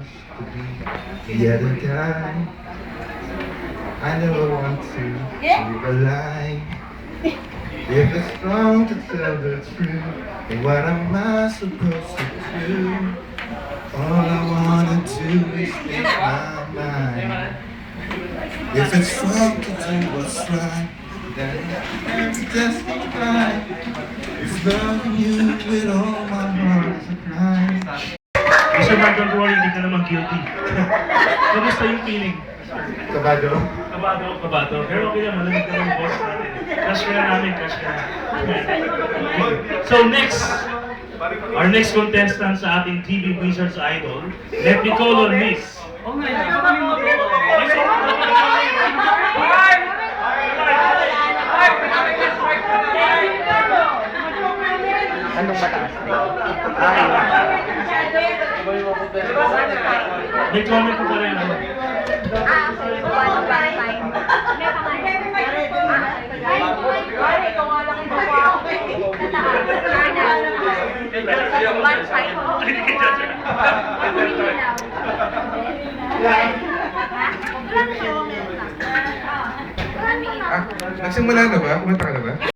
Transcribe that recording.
wants to be the other guy. I never want to live a lie. If it's wrong to tell the truth, then what am I supposed to do? All I wanna do is speak my mind. If it's wrong to do what's right, then it's justified. It's loving you with all my heart is a crime. Mr. Man, don't worry, hindi ka naman guilty. Kamusta yung feeling? Kabado. Kabado. Pero okay lang, malamig ka ng boss natin. Crush ka na namin, crush ka na. So next, our next contestant sa ating TV Wizards Idol, let me call on Miss. Oh my God. Anong mataas? May comment ko pa rin. Nagsimula na ba? Kumanta ka na ba?